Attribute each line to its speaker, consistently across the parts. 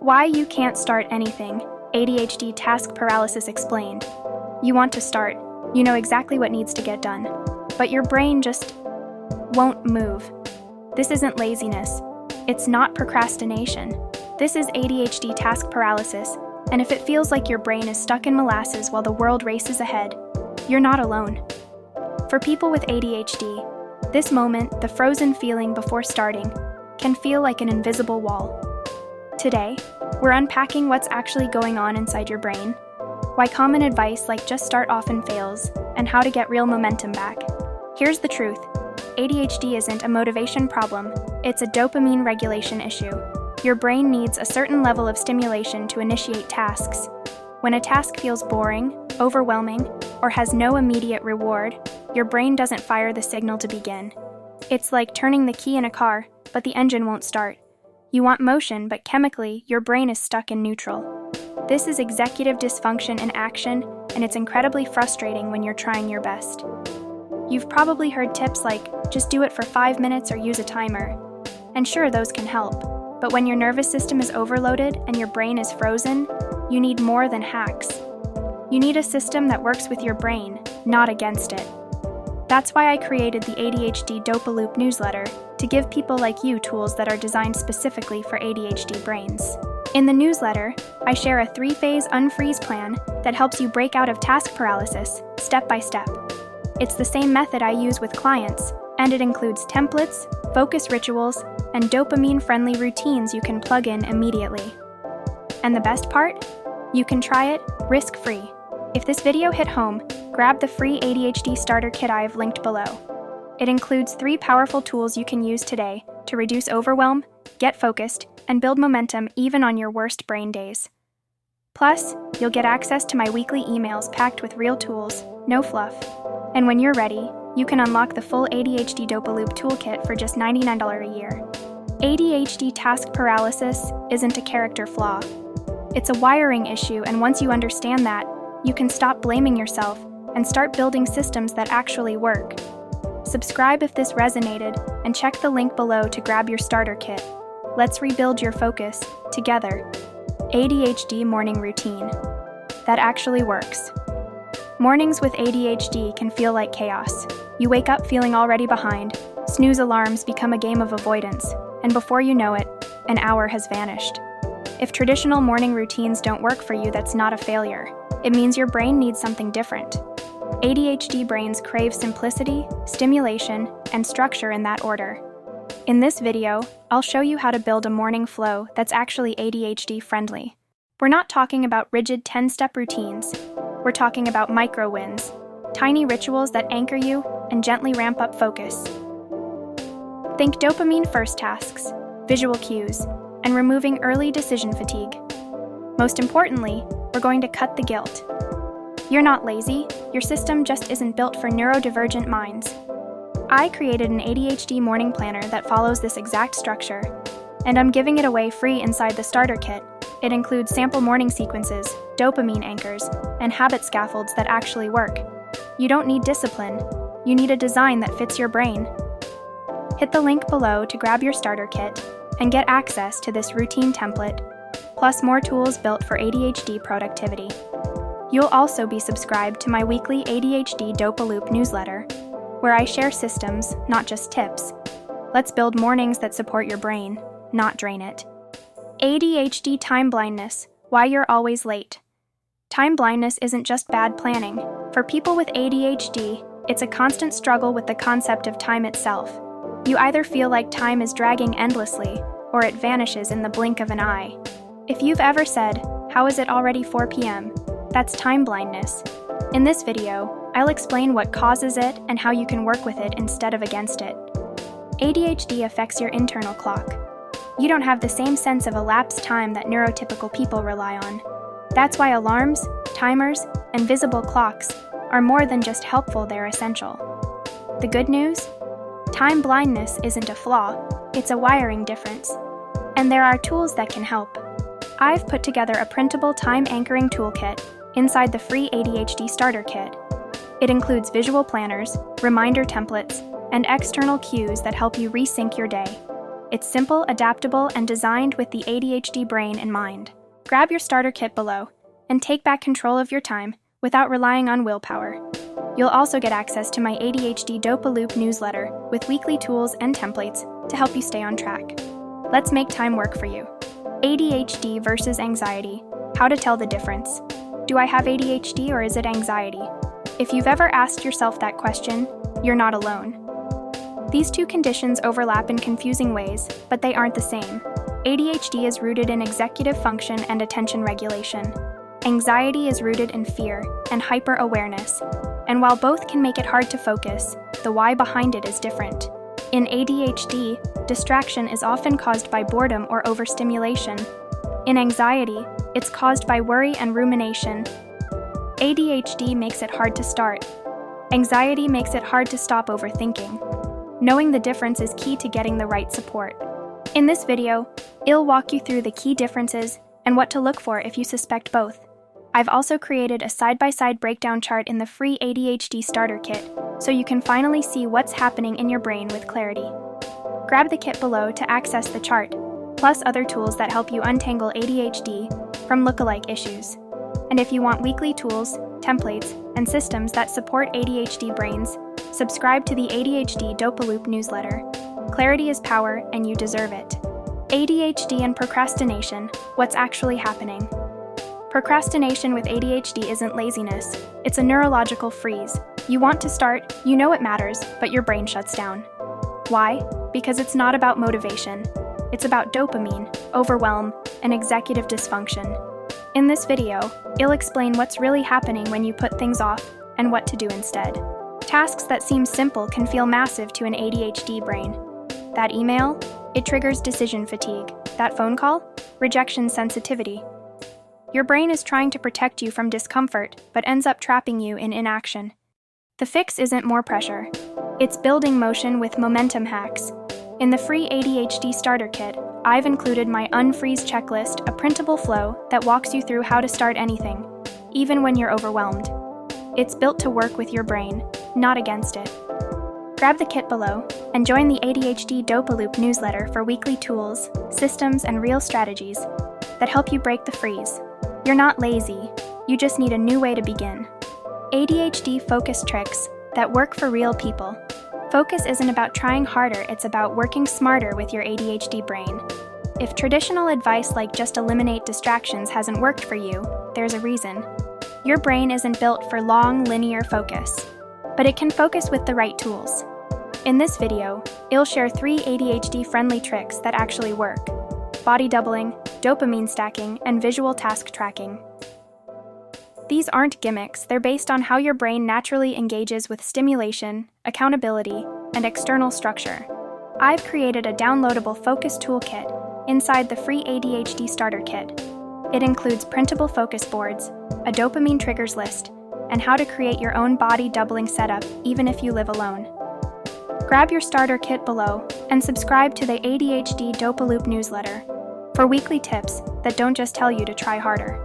Speaker 1: Why you can't start anything. ADHD task paralysis explained. You want to start. You know exactly what needs to get done. But your brain just won't move. This isn't laziness. It's not procrastination. This is ADHD task paralysis, and if it feels like your brain is stuck in molasses while the world races ahead, you're not alone. For people with ADHD, this moment, the frozen feeling before starting, can feel like an invisible wall. Today, we're unpacking what's actually going on inside your brain, why common advice like just start often fails, and how to get real momentum back. Here's the truth. ADHD isn't a motivation problem, it's a dopamine regulation issue. Your brain needs a certain level of stimulation to initiate tasks. When a task feels boring, overwhelming, or has no immediate reward, your brain doesn't fire the signal to begin. It's like turning the key in a car, but the engine won't start. You want motion, but chemically, your brain is stuck in neutral. This is executive dysfunction in action, and it's incredibly frustrating when you're trying your best. You've probably heard tips like, just do it for 5 minutes or use a timer. And sure, those can help. But when your nervous system is overloaded and your brain is frozen, you need more than hacks. You need a system that works with your brain, not against it. That's why I created the ADHD Dopaloop newsletter, to give people like you tools that are designed specifically for ADHD brains. In the newsletter, I share a 3-phase unfreeze plan that helps you break out of task paralysis, step by step. It's the same method I use with clients, and it includes templates, focus rituals, and dopamine-friendly routines you can plug in immediately. And the best part? You can try it risk-free. If this video hit home, grab the free ADHD starter kit I've linked below. It includes 3 powerful tools you can use today to reduce overwhelm, get focused, and build momentum even on your worst brain days. Plus, you'll get access to my weekly emails packed with real tools, no fluff. And when you're ready, you can unlock the full ADHD Dopaloop toolkit for just $99 a year. ADHD task paralysis isn't a character flaw. It's a wiring issue, and once you understand that, you can stop blaming yourself and start building systems that actually work. Subscribe if this resonated, and check the link below to grab your starter kit. Let's rebuild your focus, together. ADHD morning routine. That actually works. Mornings with ADHD can feel like chaos. You wake up feeling already behind, snooze alarms become a game of avoidance, and before you know it, an hour has vanished. If traditional morning routines don't work for you, that's not a failure. It means your brain needs something different. ADHD brains crave simplicity, stimulation, and structure in that order. In this video, I'll show you how to build a morning flow that's actually ADHD-friendly. We're not talking about rigid 10-step routines. We're talking about micro wins, tiny rituals that anchor you and gently ramp up focus. Think dopamine-first tasks, visual cues, and removing early decision fatigue. Most importantly, we're going to cut the guilt. You're not lazy, your system just isn't built for neurodivergent minds. I created an ADHD morning planner that follows this exact structure, and I'm giving it away free inside the starter kit. It includes sample morning sequences, dopamine anchors, and habit scaffolds that actually work. You don't need discipline, you need a design that fits your brain. Hit the link below to grab your starter kit and get access to this routine template, plus more tools built for ADHD productivity. You'll also be subscribed to my weekly ADHD Dopaloop newsletter, where I share systems, not just tips. Let's build mornings that support your brain, not drain it. ADHD time blindness, why you're always late. Time blindness isn't just bad planning. For people with ADHD, it's a constant struggle with the concept of time itself. You either feel like time is dragging endlessly, or it vanishes in the blink of an eye. If you've ever said, "How is it already 4 p.m.?" That's time blindness. In this video, I'll explain what causes it and how you can work with it instead of against it. ADHD affects your internal clock. You don't have the same sense of elapsed time that neurotypical people rely on. That's why alarms, timers, and visible clocks are more than just helpful, they're essential. The good news? Time blindness isn't a flaw, it's a wiring difference. And there are tools that can help. I've put together a printable time anchoring toolkit inside the free ADHD starter kit. It includes visual planners, reminder templates, and external cues that help you resync your day. It's simple, adaptable, and designed with the ADHD brain in mind. Grab your starter kit below and take back control of your time without relying on willpower. You'll also get access to my ADHD Dopaloop newsletter with weekly tools and templates to help you stay on track. Let's make time work for you. ADHD versus anxiety. How to tell the difference. Do I have ADHD or is it anxiety? If you've ever asked yourself that question, you're not alone. These two conditions overlap in confusing ways, but they aren't the same. ADHD is rooted in executive function and attention regulation. Anxiety is rooted in fear and hyper-awareness. And while both can make it hard to focus, the why behind it is different. In ADHD, distraction is often caused by boredom or overstimulation. In anxiety, it's caused by worry and rumination. ADHD makes it hard to start. Anxiety makes it hard to stop overthinking. Knowing the difference is key to getting the right support. In this video, I'll walk you through the key differences and what to look for if you suspect both. I've also created a side-by-side breakdown chart in the free ADHD starter kit, so you can finally see what's happening in your brain with clarity. Grab the kit below to access the chart, plus other tools that help you untangle ADHD from lookalike issues. And if you want weekly tools, templates, and systems that support ADHD brains, subscribe to the ADHD Dopaloop newsletter. Clarity is power, and you deserve it. ADHD and procrastination. What's actually happening? Procrastination with ADHD isn't laziness. It's a neurological freeze. You want to start, you know it matters, but your brain shuts down. Why? Because it's not about motivation. It's about dopamine, overwhelm, and executive dysfunction. In this video, I'll explain what's really happening when you put things off and what to do instead. Tasks that seem simple can feel massive to an ADHD brain. That email? It triggers decision fatigue. That phone call? Rejection sensitivity. Your brain is trying to protect you from discomfort, but ends up trapping you in inaction. The fix isn't more pressure. It's building motion with momentum hacks. In the free ADHD starter kit, I've included my unfreeze checklist, a printable flow that walks you through how to start anything, even when you're overwhelmed. It's built to work with your brain, not against it. Grab the kit below and join the ADHD Dopaloop newsletter for weekly tools, systems, and real strategies that help you break the freeze. You're not lazy, you just need a new way to begin. ADHD focus tricks that work for real people. Focus isn't about trying harder, it's about working smarter with your ADHD brain. If traditional advice like just eliminate distractions hasn't worked for you, there's a reason. Your brain isn't built for long, linear focus, but it can focus with the right tools. In this video, I'll share 3 ADHD-friendly tricks that actually work: body doubling, dopamine stacking, and visual task tracking. These aren't gimmicks, they're based on how your brain naturally engages with stimulation, accountability, and external structure. I've created a downloadable focus toolkit inside the free ADHD starter kit. It includes printable focus boards, a dopamine triggers list, and how to create your own body doubling setup even if you live alone. Grab your starter kit below and subscribe to the ADHD Dopaloop newsletter for weekly tips that don't just tell you to try harder.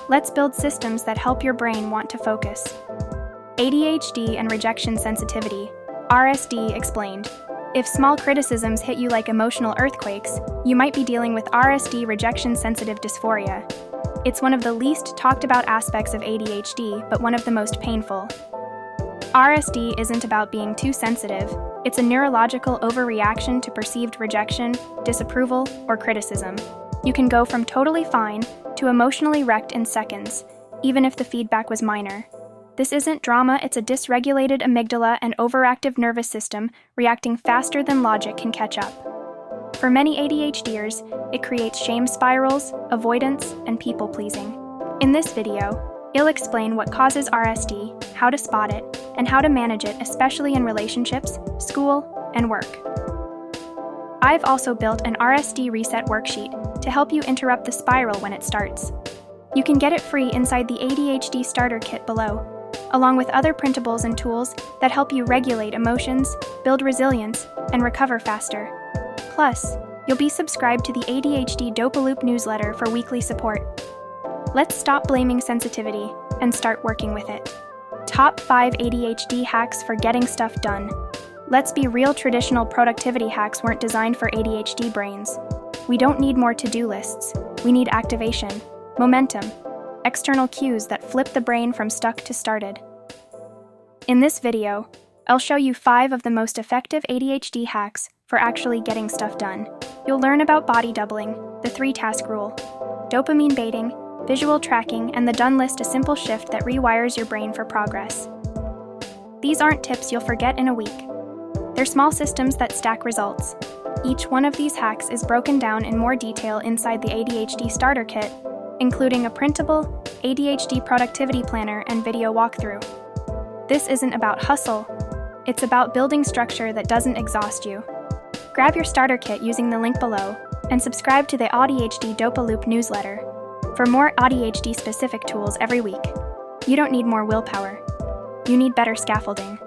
Speaker 1: Let's build systems that help your brain want to focus. ADHD and rejection sensitivity, RSD explained. If small criticisms hit you like emotional earthquakes, you might be dealing with RSD, rejection sensitive dysphoria. It's one of the least talked about aspects of ADHD, but one of the most painful. RSD isn't about being too sensitive. It's a neurological overreaction to perceived rejection, disapproval, or criticism. You can go from totally fine to emotionally wrecked in seconds, even if the feedback was minor. This isn't drama, it's a dysregulated amygdala and overactive nervous system reacting faster than logic can catch up. For many ADHDers, it creates shame spirals, avoidance, and people-pleasing. In this video, I'll explain what causes RSD, how to spot it, and how to manage it, especially in relationships, school, and work. I've also built an RSD reset worksheet to help you interrupt the spiral when it starts. You can get it free inside the ADHD starter kit below, along with other printables and tools that help you regulate emotions, build resilience, and recover faster. Plus, you'll be subscribed to the ADHD Dopaloop newsletter for weekly support. Let's stop blaming sensitivity and start working with it. Top 5 ADHD hacks for getting stuff done. Let's be real, traditional productivity hacks weren't designed for ADHD brains. We don't need more to-do lists. We need activation, momentum, external cues that flip the brain from stuck to started. In this video, I'll show you 5 of the most effective ADHD hacks for actually getting stuff done. You'll learn about body doubling, the 3-task rule, dopamine baiting, visual tracking, and the done list, a simple shift that rewires your brain for progress. These aren't tips you'll forget in a week. They're small systems that stack results. Each one of these hacks is broken down in more detail inside the ADHD Starter Kit, including a printable ADHD productivity planner and video walkthrough. This isn't about hustle, it's about building structure that doesn't exhaust you. Grab your starter kit using the link below and subscribe to the ADHD Dopaloop newsletter for more ADHD-specific tools every week. You don't need more willpower. You need better scaffolding.